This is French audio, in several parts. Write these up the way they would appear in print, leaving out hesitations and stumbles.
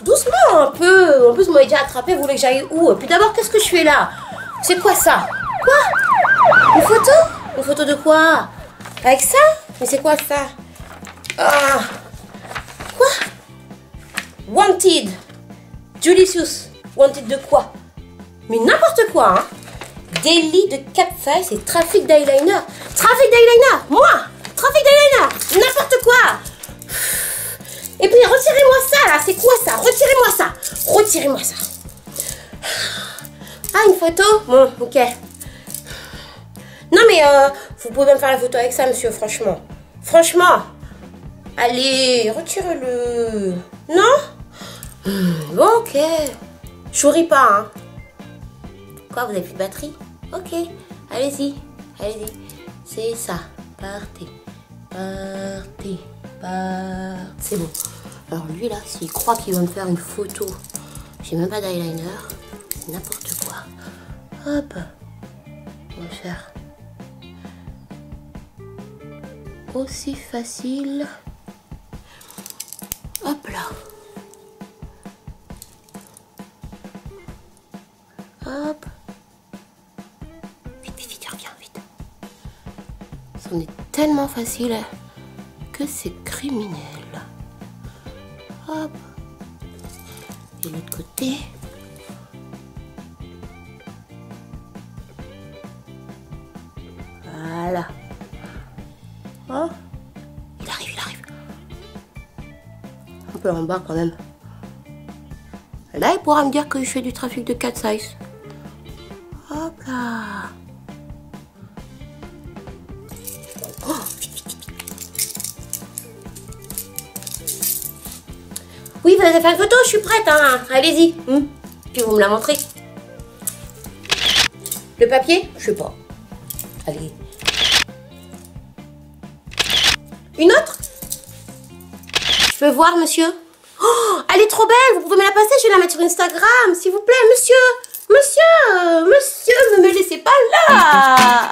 doucement un peu. En plus, vous m'avez déjà attrapé, vous voulez que j'aille où? Et puis d'abord, qu'est-ce que je fais là? C'est quoi ça? Quoi? Une photo? Une photo de quoi? Avec ça? Mais c'est quoi ça? Ah. Quoi? Wanted. Julicius. Wanted de quoi? Mais n'importe quoi, hein. Délit de cat size et trafic d'eyeliner. Trafic d'eyeliner. Moi. Trafic d'eyeliner. N'importe quoi. Et puis retirez-moi ça là. C'est quoi ça? Retirez-moi ça. Retirez-moi ça. Ah, une photo? Bon, ok. Non mais vous pouvez même faire la photo avec ça, monsieur, franchement. Franchement. Allez, retirez-le. Non? Bon, ok. Je souris pas, hein. Quoi, vous avez plus de batterie? Ok, allez-y. Allez-y. C'est ça. Partez. Partez. Partez. C'est bon. Alors lui là, s'il croit qu'il va me faire une photo, j'ai même pas d'eyeliner. N'importe quoi. Hop. On va le faire. Aussi facile. Hop là. Hop. Vite, vite, vite, reviens, vite. C'en est tellement facile que c'est criminel. Hop. Et l'autre côté. Voilà. Oh. Il arrive, il arrive. Un peu en bas quand même. Là, il pourra me dire que je fais du trafic de cat size. Hop là. Oh, vite, vite, vite. Oui, vous avez fait une photo, je suis prête, hein. Allez-y. Puis vous me la montrez. Le papier? Je sais pas. Allez. Une autre? Je peux voir, monsieur? Oh, elle est trop belle. Vous pouvez me la passer? Je vais la mettre sur Instagram, s'il vous plaît, monsieur. Monsieur, monsieur, ne me laissez pas là.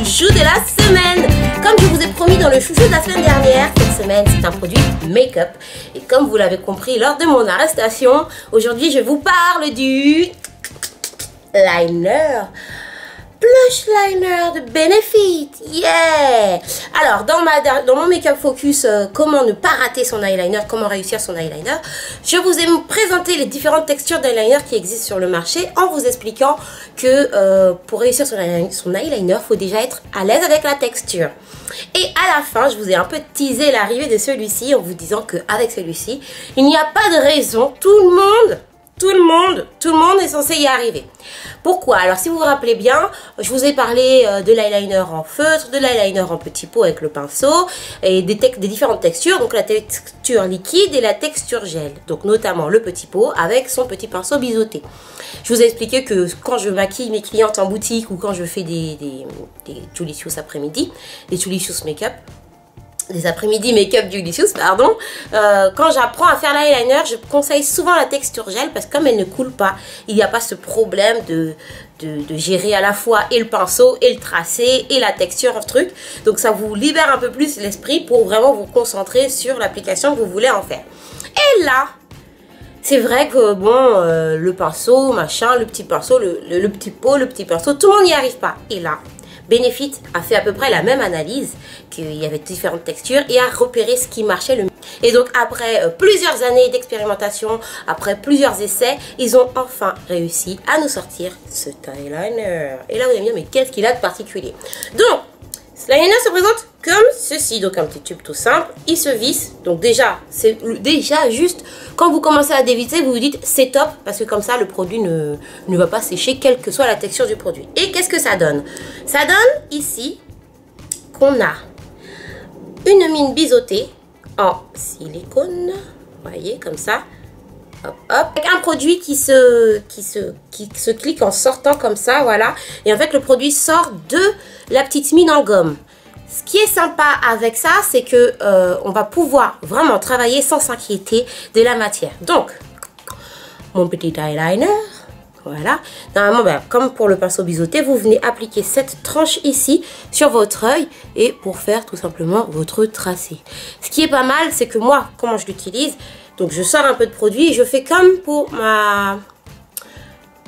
Chouchou de la semaine. Comme je vous ai promis dans le chouchou de la semaine dernière, cette semaine, c'est un produit make-up. Et comme vous l'avez compris lors de mon arrestation, aujourd'hui, je vous parle du liner. Blush liner de Benefit, yeah! Alors, dans mon Make-up Focus, comment ne pas rater son eyeliner, comment réussir son eyeliner, je vous ai présenté les différentes textures d'eyeliner qui existent sur le marché en vous expliquant que pour réussir son eyeliner, il faut déjà être à l'aise avec la texture. Et à la fin, je vous ai un peu teasé l'arrivée de celui-ci en vous disant qu'avec celui-ci, il n'y a pas de raison, tout le monde est censé y arriver. Pourquoi? Alors si vous vous rappelez bien, je vous ai parlé de l'eyeliner en feutre, de l'eyeliner en petit pot avec le pinceau et des différentes textures, donc la texture liquide et la texture gel, donc notamment le petit pot avec son petit pinceau biseauté. Je vous ai expliqué que quand je maquille mes clientes en boutique ou quand je fais des Julicius après-midi, des Julicius make-up, des après-midi make-up Julicius, pardon. Quand j'apprends à faire l'eyeliner, je conseille souvent la texture gel parce que comme elle ne coule pas, il n'y a pas ce problème de gérer à la fois et le pinceau et le tracé et la texture en truc. Donc ça vous libère un peu plus l'esprit pour vraiment vous concentrer sur l'application que vous voulez en faire. Et là, c'est vrai que bon, le pinceau, machin, le petit pinceau, le petit pot, le petit pinceau, tout le monde n'y arrive pas. Et là, Benefit a fait à peu près la même analyse, qu'il y avait différentes textures et a repéré ce qui marchait le mieux. Et donc après plusieurs années d'expérimentation, après plusieurs essais, ils ont enfin réussi à nous sortir ce eyeliner. Et là vous allez me dire, mais qu'est-ce qu'il a de particulier? Donc, ce eyeliner se présente comme ceci, donc un petit tube tout simple, il se visse, donc déjà, c'est déjà juste, quand vous commencez à dévisser, vous vous dites c'est top, parce que comme ça le produit ne va pas sécher, quelle que soit la texture du produit. Et qu'est-ce que ça donne? Ça donne ici qu'on a une mine biseautée en silicone, vous voyez, comme ça, hop, hop, avec un produit qui se clique en sortant comme ça, voilà, et en fait le produit sort de la petite mine en gomme. Ce qui est sympa avec ça, c'est que on va pouvoir vraiment travailler sans s'inquiéter de la matière. Donc, mon petit eyeliner, Voilà. Normalement, ben, comme pour le pinceau biseauté, vous venez appliquer cette tranche ici sur votre œil et pour faire tout simplement votre tracé. Ce qui est pas mal, c'est que moi, comment je l'utilise, donc je sors un peu de produit et je fais comme pour ma...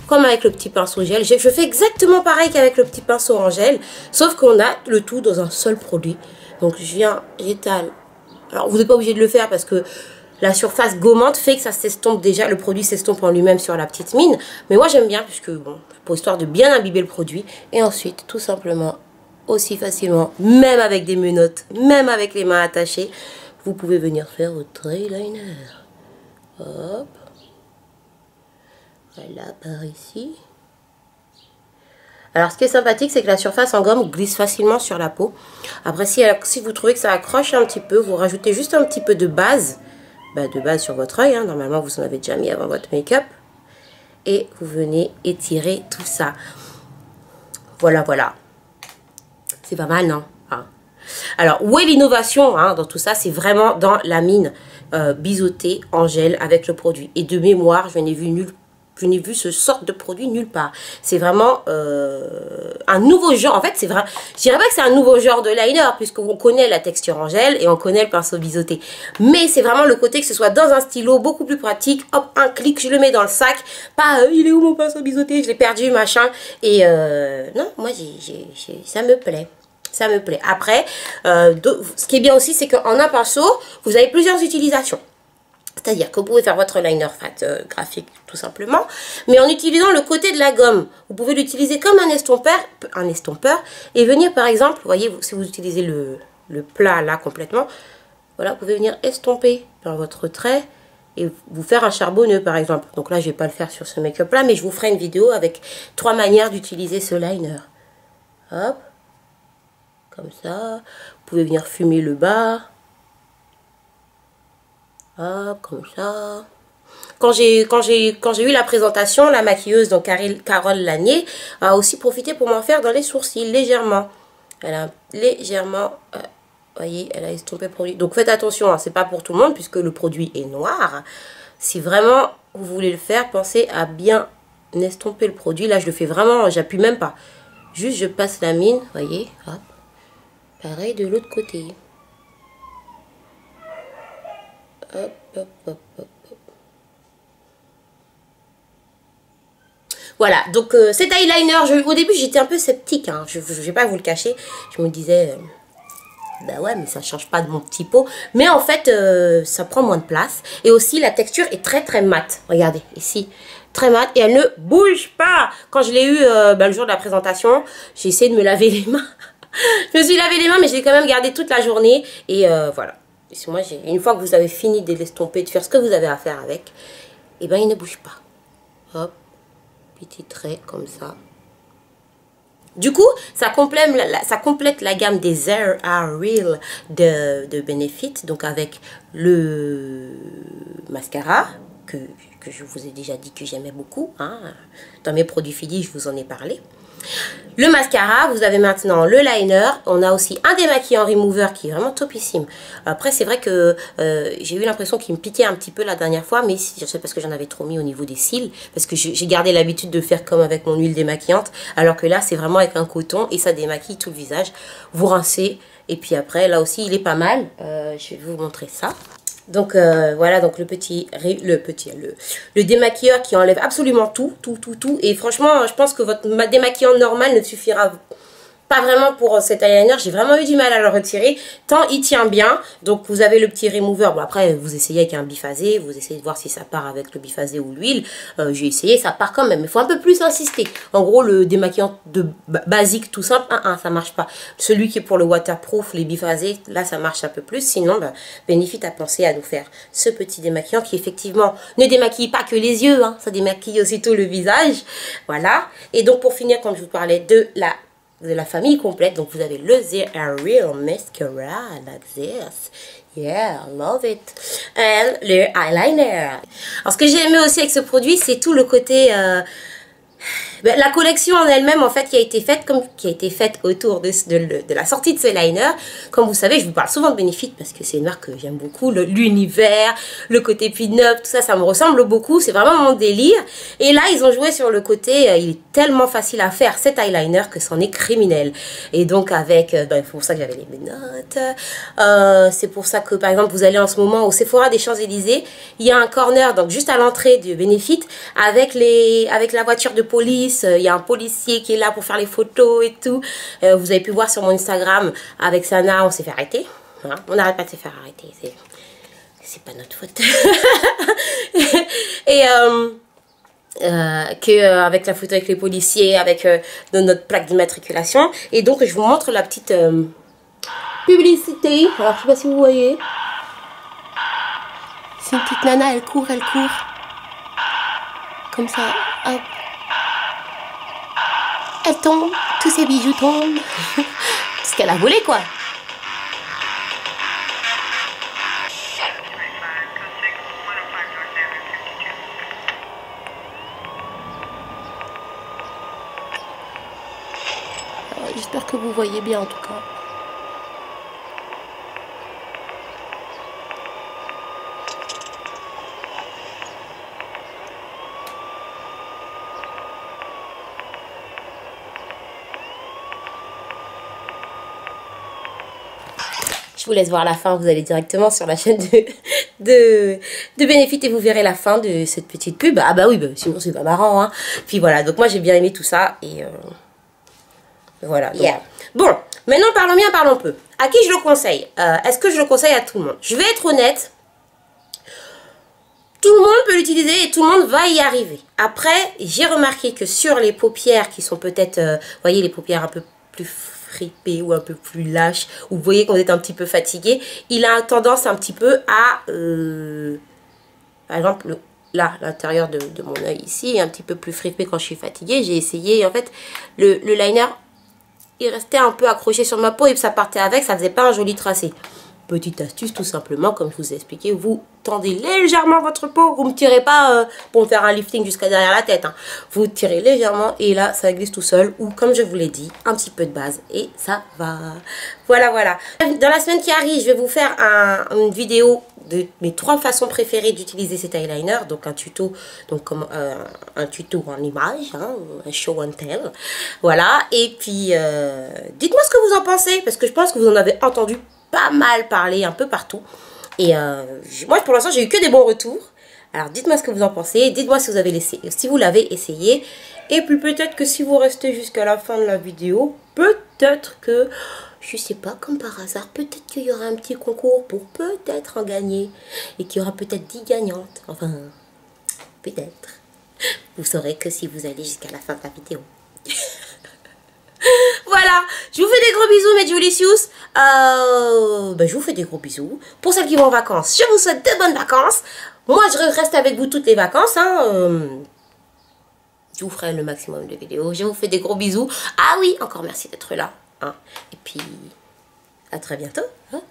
Comme avec le petit pinceau gel. Je fais exactement pareil qu'avec le petit pinceau en gel, sauf qu'on a le tout dans un seul produit. Donc je viens, j'étale. Alors vous n'êtes pas obligé de le faire parce que la surface gommante fait que ça s'estompe déjà, le produit s'estompe en lui-même sur la petite mine. Mais moi j'aime bien puisque, bon, pour histoire de bien imbiber le produit. Et ensuite, tout simplement, aussi facilement, même avec des menottes, même avec les mains attachées, vous pouvez venir faire votre eyeliner. Hop. Voilà, par ici. Alors, ce qui est sympathique, c'est que la surface en gomme glisse facilement sur la peau. Après, si vous trouvez que ça accroche un petit peu, vous rajoutez juste un petit peu de base. De base sur votre œil. Hein. Normalement, vous en avez déjà mis avant votre make-up. Et vous venez étirer tout ça. Voilà, voilà. C'est pas mal, non? Hein. Alors, où est l'innovation dans tout ça? C'est vraiment dans la mine biseautée en gel avec le produit. Et de mémoire, je n'ai vu ce sort de produit nulle part. C'est vraiment un nouveau genre. En fait, c'est vrai. Je dirais pas que c'est un nouveau genre de liner, puisqu'on connaît la texture en gel et on connaît le pinceau biseauté. Mais c'est vraiment le côté que ce soit dans un stylo beaucoup plus pratique. Hop, un clic, je le mets dans le sac. Pas, il est où mon pinceau biseauté? Je l'ai perdu, machin. Et non, moi, ça me plaît. Ça me plaît. Après, ce qui est bien aussi, c'est qu'en un pinceau, vous avez plusieurs utilisations. C'est-à-dire que vous pouvez faire votre liner fat graphique tout simplement, mais en utilisant le côté de la gomme. Vous pouvez l'utiliser comme un estompeur et venir par exemple, vous voyez, si vous utilisez le plat là complètement, voilà, vous pouvez venir estomper dans votre trait et vous faire un charbonneux par exemple. Donc là, je ne vais pas le faire sur ce make-up là, mais je vous ferai une vidéo avec 3 manières d'utiliser ce liner. Hop, comme ça. Vous pouvez venir fumer le bas. Ah, comme ça. Quand j'ai eu la présentation, la maquilleuse, donc Carole Lanier, a aussi profité pour m'en faire dans les sourcils, légèrement. Elle a légèrement, voyez, elle a estompé le produit. Donc faites attention, hein, c'est pas pour tout le monde puisque le produit est noir. Si vraiment vous voulez le faire, pensez à bien estomper le produit. Là, je le fais vraiment, j'appuie même pas. Juste, je passe la mine, voyez, hop. Pareil de l'autre côté. Hop, hop, hop, hop, hop. Voilà, donc cet eyeliner, au début j'étais un peu sceptique, hein, je ne vais pas vous le cacher. Je me disais, bah ouais, mais ça ne change pas de mon petit pot. Mais en fait, ça prend moins de place. Et aussi, la texture est très très mate. Regardez, ici, très mate. Et elle ne bouge pas. Quand je l'ai eu le jour de la présentation, j'ai essayé de me laver les mains. Je me suis lavé les mains, mais je l'ai quand même gardé toute la journée. Et voilà. Moi, une fois que vous avez fini de l'estomper, de faire ce que vous avez à faire avec, et ben il ne bouge pas. Hop, petit trait comme ça. Du coup, ça complète la gamme des Air Real de Benefit, donc avec le mascara que je vous ai déjà dit que j'aimais beaucoup. Hein. Dans mes produits Fili, je vous en ai parlé. Le mascara, vous avez maintenant le liner. On a aussi un démaquillant remover qui est vraiment topissime. Après, c'est vrai que j'ai eu l'impression qu'il me piquait un petit peu la dernière fois, mais c'est parce que j'en avais trop mis au niveau des cils, parce que j'ai gardé l'habitude de faire comme avec mon huile démaquillante, alors que là, c'est vraiment avec un coton et ça démaquille tout le visage. Vous rincez et puis après, là aussi, il est pas mal. Je vais vous montrer ça. Donc voilà, donc le démaquilleur qui enlève absolument tout. Et franchement, je pense que votre démaquillant normal ne suffira pas vraiment pour cet eyeliner. J'ai vraiment eu du mal à le retirer, tant il tient bien. Donc vous avez le petit remover. Bon après, vous essayez avec un biphasé, vous essayez de voir si ça part avec le biphasé ou l'huile. J'ai essayé, ça part quand même. Il faut un peu plus insister. En gros, le démaquillant basique tout simple, ça marche pas. Celui qui est pour le waterproof, les biphasés, là ça marche un peu plus. Sinon, Benefit a pensé à nous faire ce petit démaquillant qui effectivement ne démaquille pas que les yeux, hein, ça démaquille aussi tout le visage. Voilà. Et donc pour finir, comme je vous parlais de la famille complète, donc vous avez le The Real Mascara, like this. Yeah, I love it. And le eyeliner. Alors ce que j'ai aimé aussi avec ce produit, c'est tout le côté Ben, la collection en elle-même, en fait, qui a été faite autour de la sortie de ce liner. Comme vous savez, je vous parle souvent de Benefit parce que c'est une marque que j'aime beaucoup. L'univers, le côté pin-up, tout ça, ça me ressemble beaucoup. C'est vraiment mon délire. Et là, ils ont joué sur le côté, il est tellement facile à faire cet eyeliner que c'en est criminel. Et donc, avec, ben, c'est pour ça que j'avais les notes. C'est pour ça que, par exemple, vous allez en ce moment au Sephora des Champs-Élysées. Il y a un corner, donc juste à l'entrée du Benefit, avec la voiture de police. Il y a un policier qui est là pour faire les photos et tout. Vous avez pu voir sur mon Instagram, avec Sana, on s'est fait arrêter. Hein, on n'arrête pas de se faire arrêter. C'est pas notre faute. Et avec la photo avec les policiers, avec notre plaque d'immatriculation. Et donc, je vous montre la petite publicité. Alors, je sais pas si vous voyez. C'est une petite nana, elle court. Comme ça, hop. Elle tombe, tous ses bijoux tombent. Tout ce qu'elle a volé, quoi. J'espère que vous voyez bien en tout cas. Je vous laisse voir la fin, vous allez directement sur la chaîne de Benefit et vous verrez la fin de cette petite pub. Ah bah oui, bah, sinon c'est pas marrant. Hein. Puis voilà, donc moi j'ai bien aimé tout ça et voilà. Donc, yeah. Bon, maintenant parlons bien, parlons peu. À qui je le conseille? Est-ce que je le conseille à tout le monde? Je vais être honnête. Tout le monde peut l'utiliser et tout le monde va y arriver. Après, j'ai remarqué que sur les paupières qui sont peut-être, vous voyez les paupières un peu plus fripé ou un peu plus lâche, ou vous voyez qu'on est un petit peu fatigué, il a tendance un petit peu à, par exemple, là, l'intérieur de mon œil ici est un petit peu plus fripé quand je suis fatiguée. J'ai essayé, en fait, le liner, il restait un peu accroché sur ma peau et ça partait avec, ça faisait pas un joli tracé. Petite astuce, tout simplement, comme je vous ai expliqué, vous tendez légèrement votre peau, vous ne me tirez pas pour me faire un lifting jusqu'à derrière la tête. Hein. Vous tirez légèrement et là, ça glisse tout seul. Ou comme je vous l'ai dit, un petit peu de base et ça va. Voilà, voilà. Dans la semaine qui arrive, je vais vous faire une vidéo de mes 3 façons préférées d'utiliser cet eyeliner. Donc un tuto, un tuto en image, hein, un show and tell. Voilà. Et puis, dites-moi ce que vous en pensez parce que je pense que vous en avez entendu pas mal parler un peu partout et moi pour l'instant j'ai eu que des bons retours. Alors dites-moi ce que vous en pensez, dites-moi si vous avez si vous l'avez essayé et puis peut-être que si vous restez jusqu'à la fin de la vidéo, peut-être que je sais pas, comme par hasard, peut-être qu'il y aura un petit concours pour peut-être en gagner et qu'il y aura peut-être 10 gagnantes, enfin peut-être. Vous saurez que si vous allez jusqu'à la fin de la vidéo. Voilà, je vous fais des gros bisous mes Julicious. Je vous fais des gros bisous. Pour celles qui vont en vacances, je vous souhaite de bonnes vacances. Moi, je reste avec vous toutes les vacances. Hein. Je vous ferai le maximum de vidéos. Je vous fais des gros bisous. Ah oui, encore merci d'être là. Hein. Et puis, à très bientôt. Hein.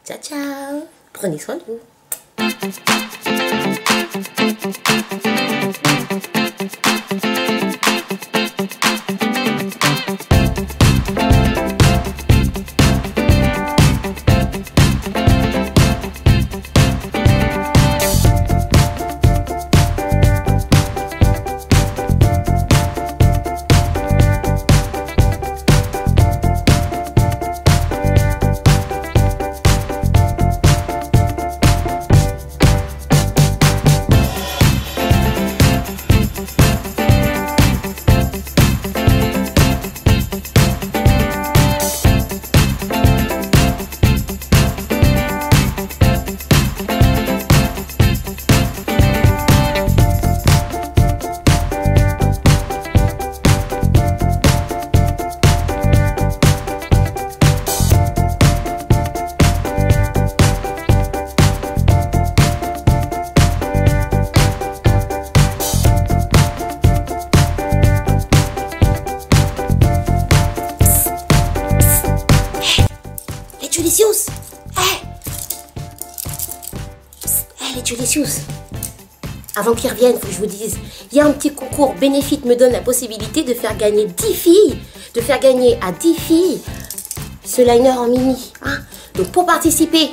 Ciao, ciao. Prenez soin de vous. Julicious. Hey, les Julicious. avant qu'ils reviennent, il faut que je vous dise, il y a un petit concours. Benefit me donne la possibilité de faire gagner 10 filles, de faire gagner à 10 filles ce liner en mini. Hein. Donc pour participer,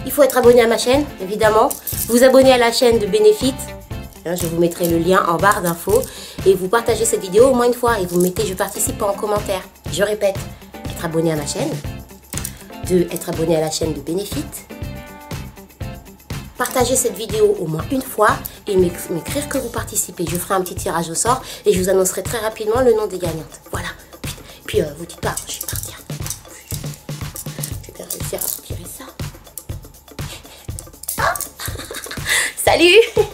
il faut être abonné à ma chaîne, évidemment. Vous abonner à la chaîne de Benefit. Hein, je vous mettrai le lien en barre d'infos. Et vous partagez cette vidéo au moins une fois. Et vous mettez je participe en commentaire. Je répète, être abonné à ma chaîne. Être abonné à la chaîne de Benefit. Partagez cette vidéo au moins une fois et m'écrire que vous participez. Je ferai un petit tirage au sort et je vous annoncerai très rapidement le nom des gagnantes. Voilà. Puis vous dites pas, je vais partir. Je vais bien réussir à retirer ça. Ah. Salut.